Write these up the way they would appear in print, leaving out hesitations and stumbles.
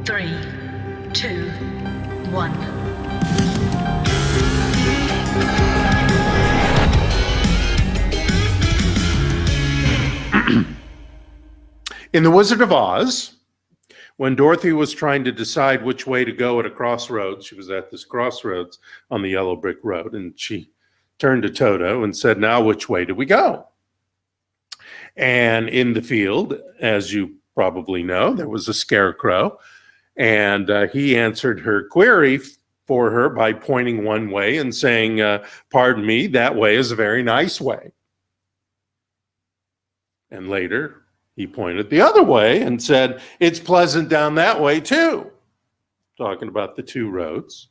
3, 2, 1. In The Wizard of Oz, when Dorothy was trying to decide which way to go at a crossroads, she was at this crossroads on the yellow brick road, and she turned to Toto and said, "Now, which way do we go?" And in the field, as you probably know, there was a scarecrow, and he answered her query for her by pointing one way and saying, "Pardon me, that way is a very nice way." And later, he pointed the other way and said, "It's pleasant down that way too," talking about the two roads.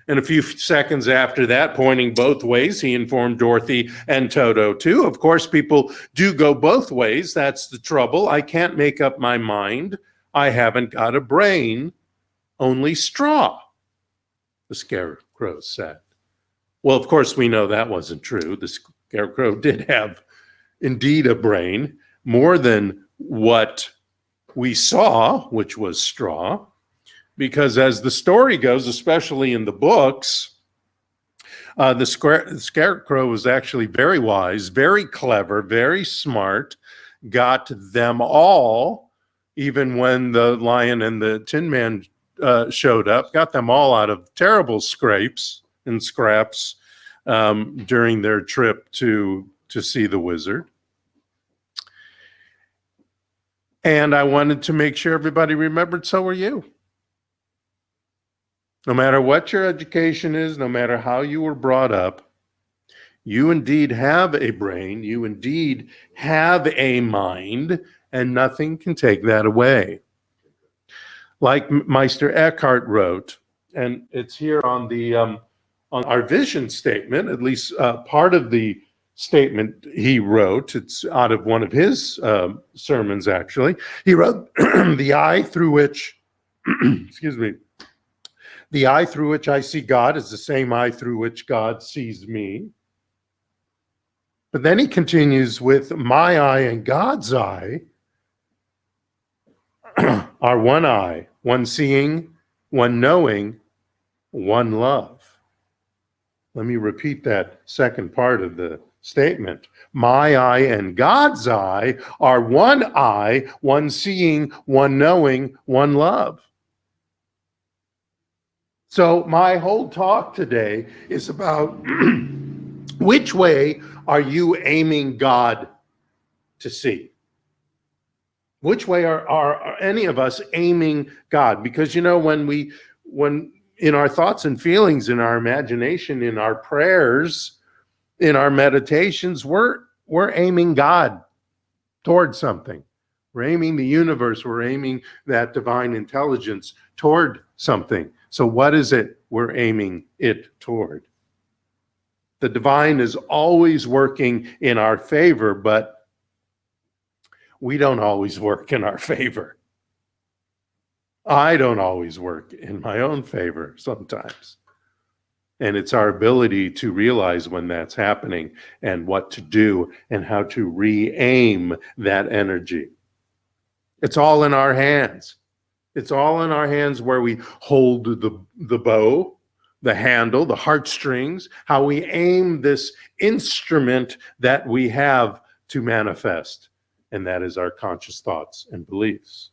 And a few seconds after that, pointing both ways, he informed Dorothy and Toto too. Of course, people do go both ways. That's the trouble. I can't make up my mind. I haven't got a brain, only straw, the scarecrow said. Well, of course, we know that wasn't true. The scarecrow did have indeed a brain, more than what we saw, which was straw, because as the story goes, especially in the books, the scarecrow was actually very wise, very clever, very smart, got them all, even when the lion and the Tin Man showed up, got them all out of terrible scrapes and scraps during their trip to see the wizard. And I wanted to make sure everybody remembered, so were you. No matter what your education is, no matter how you were brought up, you indeed have a brain, you indeed have a mind, and nothing can take that away. Like Meister Eckhart wrote, and it's here on the on our vision statement, at least part of the statement he wrote. It's out of one of his sermons, actually. He wrote, "The eye through which, excuse me, the eye through which I see God is the same eye through which God sees me." But then he continues with, "My eye and God's eye are one eye, one seeing, one knowing, one love." Let me repeat that second part of the statement. My eye and God's eye are one eye, one seeing, one knowing, one love. So my whole talk today is about which way are you aiming God to see? Which way are any of us aiming God? Because, you know, when in our thoughts and feelings, in our imagination, in our prayers, in our meditations, we're aiming God toward something. We're aiming the universe. We're aiming that divine intelligence toward something. So what is it we're aiming it toward? The divine is always working in our favor, but we don't always work in our favor. I don't always work in my own favor sometimes. And it's our ability to realize when that's happening and what to do and how to re-aim that energy. It's all in our hands. It's all in our hands where we hold the bow, the handle, the heartstrings, how we aim this instrument that we have to manifest. And that is our conscious thoughts and beliefs.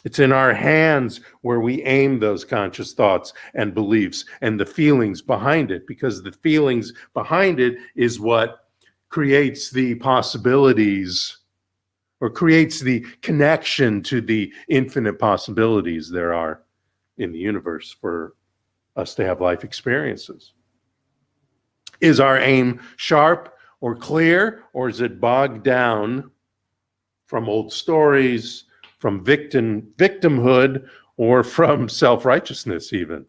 It's in our hands where we aim those conscious thoughts and beliefs and the feelings behind it, because the feelings behind it is what creates the possibilities or creates the connection to the infinite possibilities there are in the universe for us to have life experiences. Is our aim sharp or clear, or is it bogged down from old stories, from victimhood, or from self-righteousness even?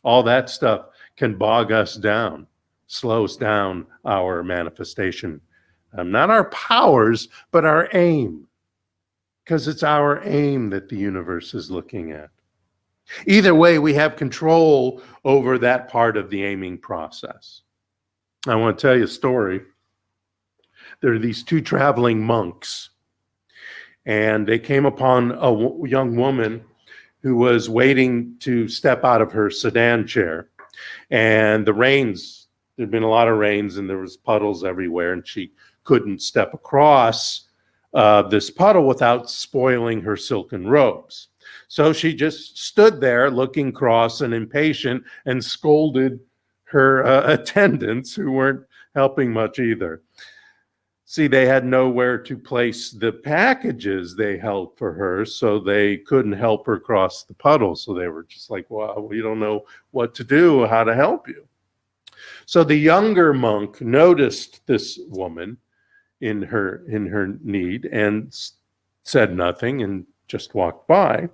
All that stuff can bog us down, slows down our manifestation. Not our powers, but our aim, because it's our aim that the universe is looking at. Either way, we have control over that part of the aiming process. I want to tell you a story. There are these two traveling monks, and they came upon a young woman who was waiting to step out of her sedan chair. And the rains, there'd been a lot of rains and there was puddles everywhere, and she couldn't step across this puddle without spoiling her silken robes. So she just stood there looking cross and impatient and scolded her attendants, who weren't helping much either. See, they had nowhere to place the packages they held for her, so they couldn't help her cross the puddle. So they were just like, well, we don't know what to do, how to help you. So the younger monk noticed this woman in her need and said nothing and just walked by.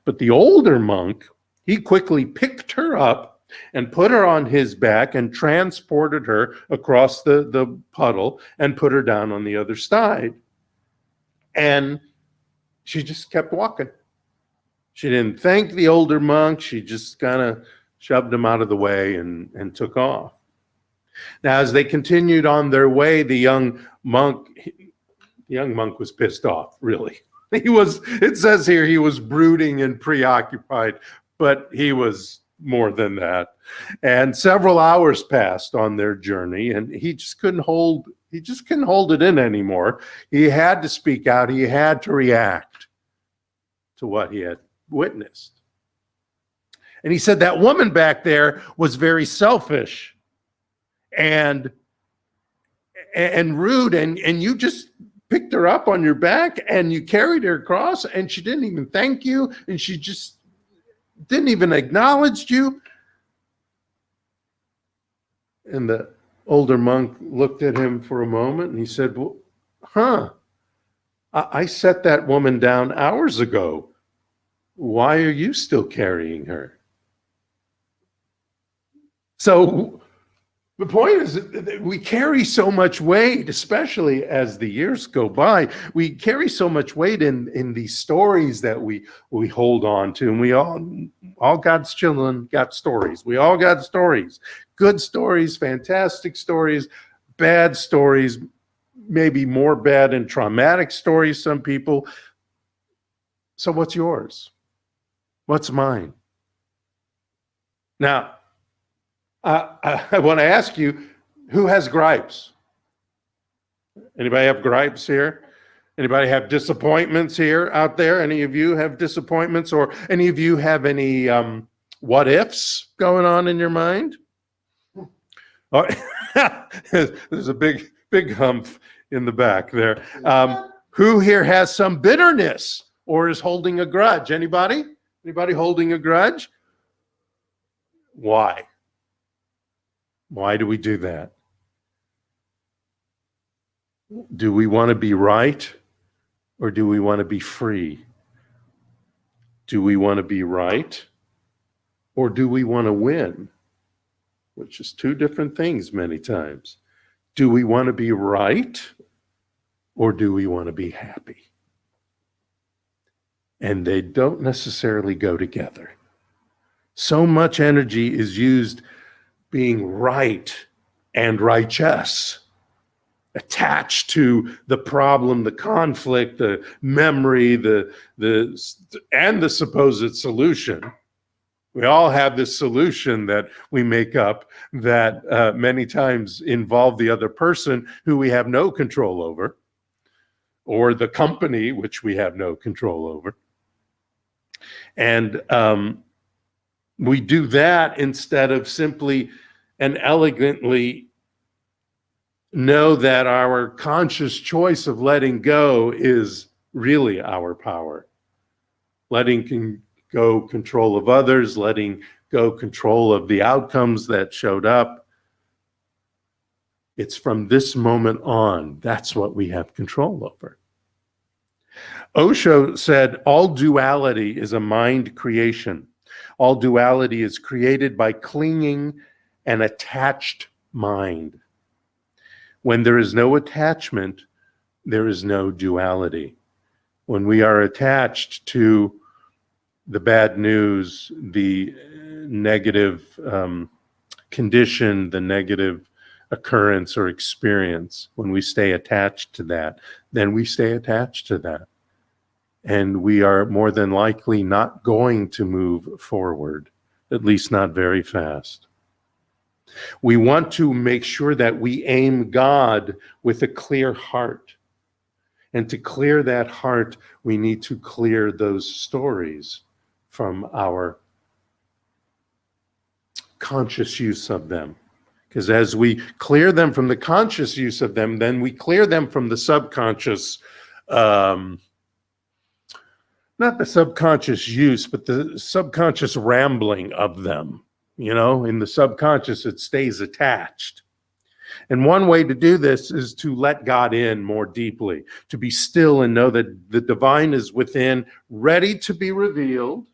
But the older monk, he quickly picked her up and put her on his back and transported her across the puddle and put her down on the other side. And she just kept walking. She didn't thank the older monk. She just kind of shoved him out of the way and took off. Now, as they continued on their way, the young monk was pissed off, really. It says here he was brooding and preoccupied, but he was more than that. And several hours passed on their journey, and he just couldn't hold it in anymore. He had to speak out. He had to react to what he had witnessed. And he said that woman back there was very selfish and rude, and you just picked her up on your back and you carried her across, and she didn't even thank you, and she just didn't even acknowledge you. And the older monk looked at him for a moment and he said, well, I set that woman down hours ago. Why are you still carrying her? So the point is that we carry so much weight, especially as the years go by. We carry so much weight in these stories that we hold on to. And we all God's children got stories. We all got stories. Good stories, fantastic stories, bad stories, maybe more bad and traumatic stories, some people. So what's yours? What's mine? Now, I want to ask you, who has gripes? Anybody have gripes here? Anybody have disappointments here out there? Any of you have disappointments, or any of you have any what ifs going on in your mind? Oh, there's a big humph in the back there. Who here has some bitterness or is holding a grudge? Anybody? Anybody holding a grudge? Why? Why do we do that? Do we want to be right, or do we want to be free? Do we want to be right, or do we want to win? Which is two different things many times. Do we want to be right, or do we want to be happy? And they don't necessarily go together. So much energy is used being right and righteous, attached to the problem, the conflict, the memory, and the supposed solution. We all have this solution that we make up that many times involve the other person who we have no control over, or the company which we have no control over. And we do that instead of simply and elegantly know that our conscious choice of letting go is really our power. Letting go control of others, letting go control of the outcomes that showed up. It's from this moment on, that's what we have control over. Osho said, all duality is a mind creation. All duality is created by clinging an attached mind. When there is no attachment, there is no duality. When we are attached to the bad news, the negative condition, the negative occurrence or experience, when we stay attached to that, then we stay attached to that. and we are more than likely not going to move forward, at least not very fast. We want to make sure that we aim God with a clear heart. And to clear that heart, we need to clear those stories from our conscious use of them. Because as we clear them from the conscious use of them, then we clear them from the subconscious, not the subconscious use, but the subconscious rambling of them. You know, in the subconscious, it stays attached. And one way to do this is to let God in more deeply, to be still and know that the divine is within, ready to be revealed,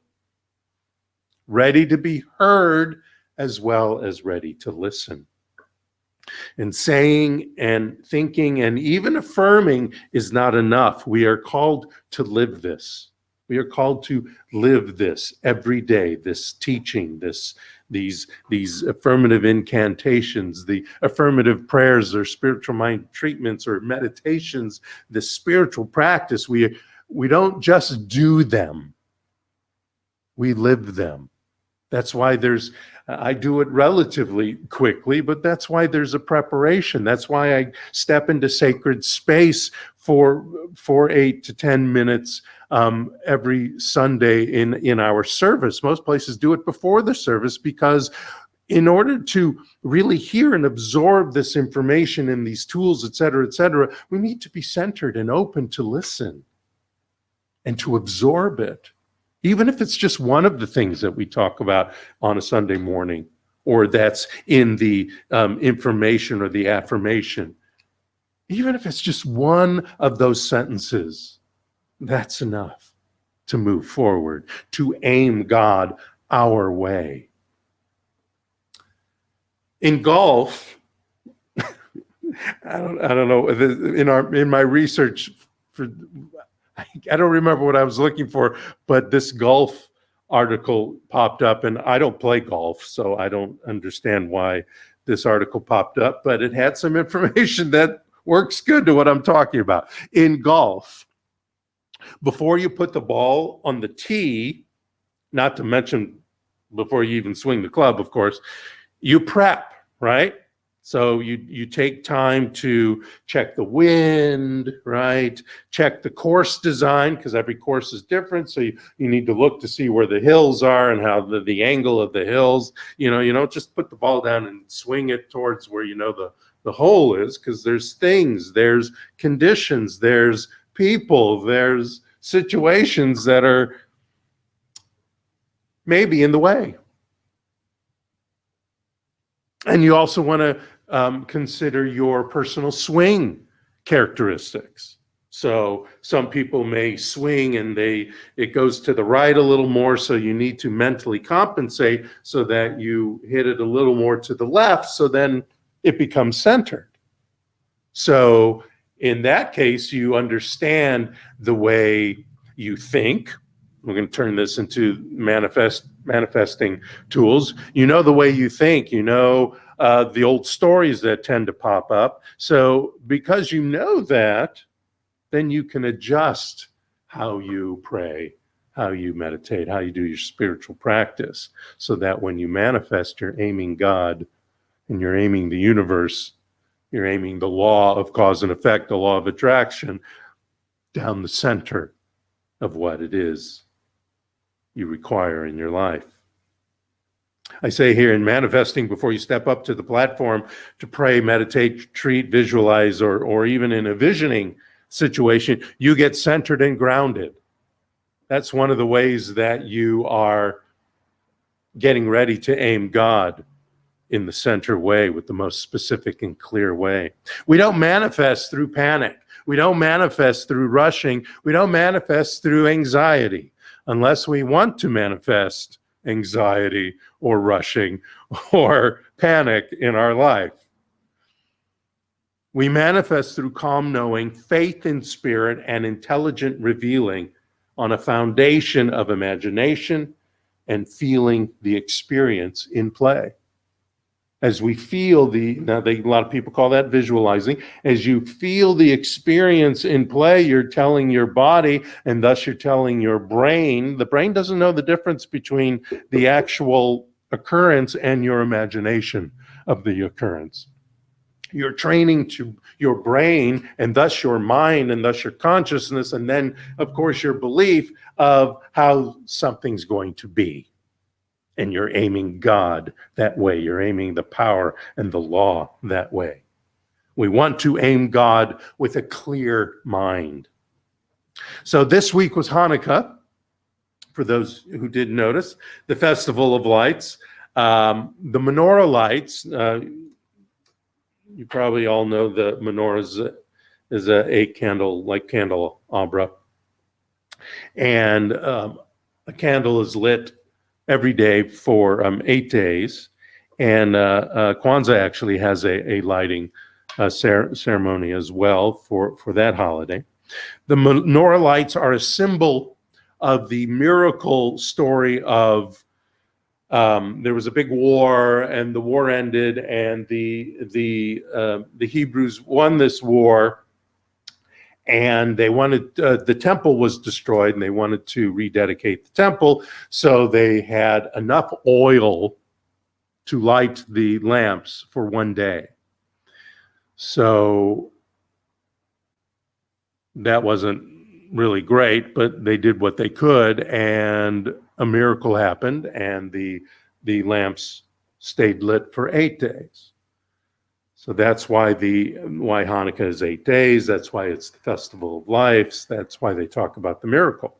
ready to be heard, as well as ready to listen. And saying and thinking and even affirming is not enough. We are called to live this. We are called to live this every day, this teaching, these affirmative incantations, the affirmative prayers or spiritual mind treatments or meditations, the spiritual practice. We don't just do them. We live them. That's why I do it relatively quickly, but that's why there's a preparation. That's why I step into sacred space for 8 to 10 minutes every Sunday in our service. Most places do it before the service because in order to really hear and absorb this information and these tools, et cetera, we need to be centered and open to listen and to absorb it. Even if it's just one of the things that we talk about on a Sunday morning, or that's in the information or the affirmation, even if it's just one of those sentences, that's enough to move forward, to aim God our way. In golf, I don't know, in my research I don't remember what I was looking for, but this golf article popped up, and I don't play golf, so I don't understand why this article popped up, but it had some information that works good to what I'm talking about. In golf, before you put the ball on the tee, not to mention before you even swing the club, of course, you prep, right? So you take time to check the wind, right? Check the course design, because every course is different. So you need to look to see where the hills are and how the angle of the hills. You don't just put the ball down and swing it towards where the hole is, because there's things, there's conditions, there's people, there's situations that are maybe in the way. And you also want to consider your personal swing characteristics. So some people may swing and it goes to the right a little more, so you need to mentally compensate so that you hit it a little more to the left, so then it becomes centered. So in that case, you understand the way you think. We're going to turn this into manifesting tools. You know the way you think, the old stories that tend to pop up. So because you know that, then you can adjust how you pray, how you meditate, how you do your spiritual practice, so that when you manifest, you're aiming God and you're aiming the universe, you're aiming the law of cause and effect, the law of attraction, down the center of what it is you require in your life. I say here, in manifesting, before you step up to the platform to pray, meditate, treat, visualize, or even in a visioning situation, you get centered and grounded. That's one of the ways that you are getting ready to aim God in the center way, with the most specific and clear way. We don't manifest through panic. We don't manifest through rushing. We don't manifest through anxiety, unless we want to manifest anxiety or rushing or panic in our life. We manifest through calm knowing, faith in spirit, and intelligent revealing on a foundation of imagination and feeling the experience in play. As we feel a lot of people call that visualizing. As you feel the experience in play, you're telling your body, and thus you're telling your brain. The brain doesn't know the difference between the actual occurrence and your imagination of the occurrence. You're training to your brain, and thus your mind, and thus your consciousness, and then, of course, your belief of how something's going to be. And you're aiming God that way. You're aiming the power and the law that way. We want to aim God with a clear mind. So this week was Hanukkah, for those who didn't notice, the Festival of Lights. The menorah lights, you probably all know the menorah is a 8-candle, like candelabra. And a candle is lit every day for 8 days. And Kwanzaa actually has a lighting ceremony as well for that holiday. The menorah lights are a symbol of the miracle story of there was a big war, and the war ended, and the Hebrews won this war. And they wanted, the temple was destroyed, and they wanted to rededicate the temple. So they had enough oil to light the lamps for one day. So that wasn't really great, but they did what they could, and a miracle happened, and the lamps stayed lit for 8 days. So that's why why Hanukkah is 8 days. That's why it's the Festival of Lights. That's why they talk about the miracle.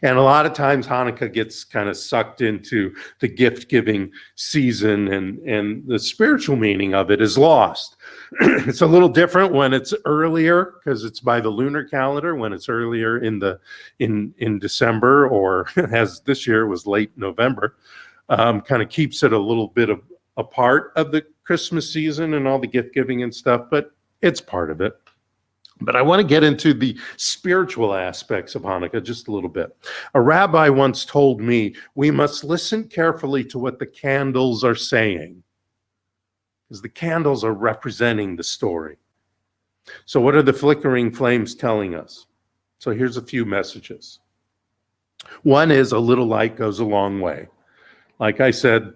And a lot of times Hanukkah gets kind of sucked into the gift-giving season, and the spiritual meaning of it is lost. It's a little different when it's earlier, because it's by the lunar calendar. When it's earlier in December, or as this year was late November, kind of keeps it a little bit of a part of the Christmas season and all the gift giving and stuff, but it's part of it. But I want to get into the spiritual aspects of Hanukkah just a little bit. A rabbi once told me we must listen carefully to what the candles are saying, because the candles are representing the story. So what are the flickering flames telling us? So here's a few messages. One is a little light goes a long way. Like I said,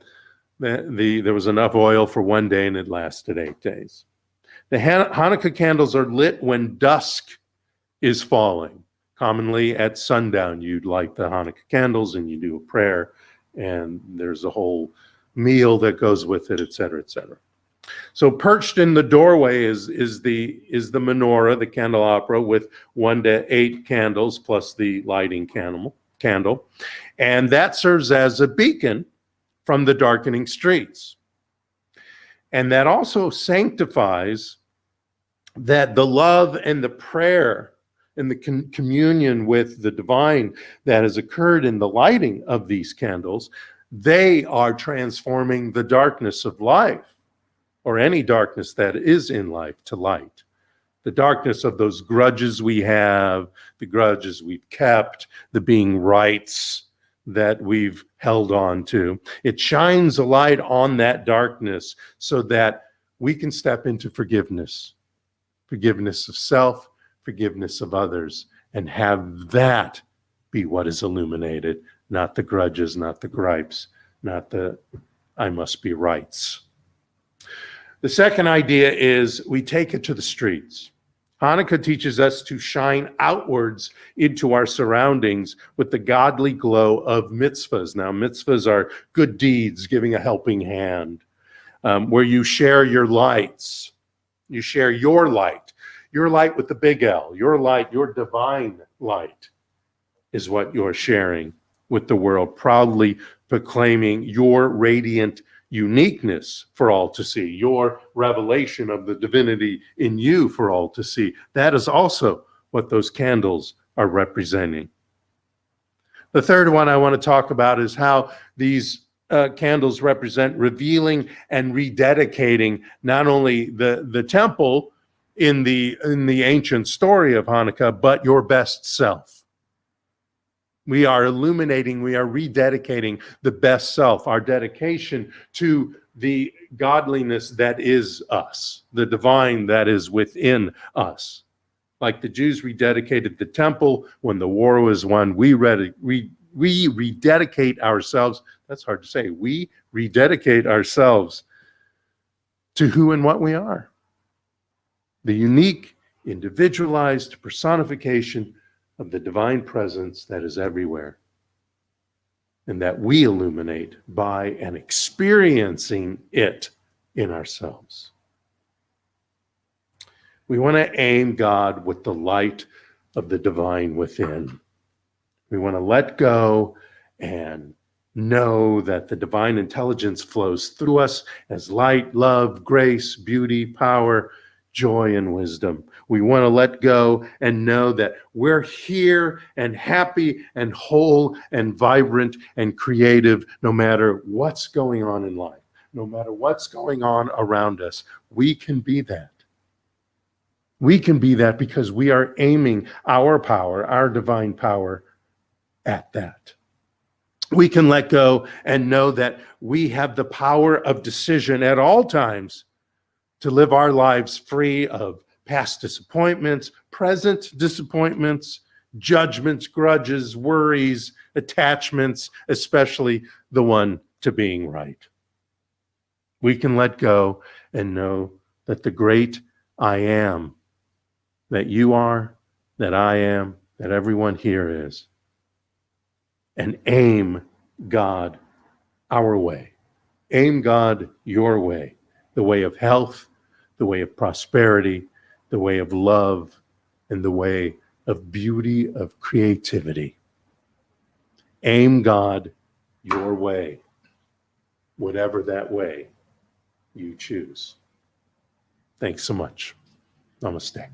there was enough oil for one day, and it lasted 8 days. The Hanukkah candles are lit when dusk is falling. Commonly at sundown, you'd light the Hanukkah candles, and you do a prayer, and there's a whole meal that goes with it, et cetera, et cetera. So perched in the doorway is the menorah, the candelabra, with 1 to 8 candles plus the lighting candle, and that serves as a beacon from the darkening streets. And that also sanctifies that the love and the prayer and the communion with the divine that has occurred in the lighting of these candles, they are transforming the darkness of life, or any darkness that is in life, to light. The darkness of those grudges we have, the grudges we've kept, the being rights that we've held on to. It shines a light on that darkness so that we can step into forgiveness of self, forgiveness of others, and have that be what is illuminated, not the grudges, not the gripes, not the I must be rights. The second idea is we take it to the streets. Hanukkah teaches us to shine outwards into our surroundings with the godly glow of mitzvahs. Now, mitzvahs are good deeds, giving a helping hand, where you share your lights. You share your light with the big L. Your light, your divine light, is what you're sharing with the world, proudly proclaiming your radiant uniqueness for all to see, your revelation of the divinity in you for all to see. That is also what those candles are representing. The third one I want to talk about is how these candles represent revealing and rededicating not only the temple in the ancient story of Hanukkah, but your best self. We are illuminating, we are rededicating the best self, our dedication to the godliness that is us, the divine that is within us. Like the Jews rededicated the temple when the war was won, we rededicate ourselves. That's hard to say. We rededicate ourselves to who and what we are. The unique, individualized personification of the divine presence that is everywhere, and that we illuminate by and experiencing it in ourselves. We want to aim God with the light of the divine within. We want to let go and know that the divine intelligence flows through us as light, love, grace, beauty, power, joy, and wisdom. We want to let go and know that we're here and happy and whole and vibrant and creative no matter what's going on in life, no matter what's going on around us. We can be that. We can be that because we are aiming our power, our divine power, at that. We can let go and know that we have the power of decision at all times to live our lives free of past disappointments, present disappointments, judgments, grudges, worries, attachments, especially the one to being right. We can let go and know that the great I am, that you are, that I am, that everyone here is, and aim God our way. Aim God your way, the way of health, the way of prosperity, the way of love, and the way of beauty, of creativity. Aim God your way, whatever that way you choose. Thanks so much. Namaste.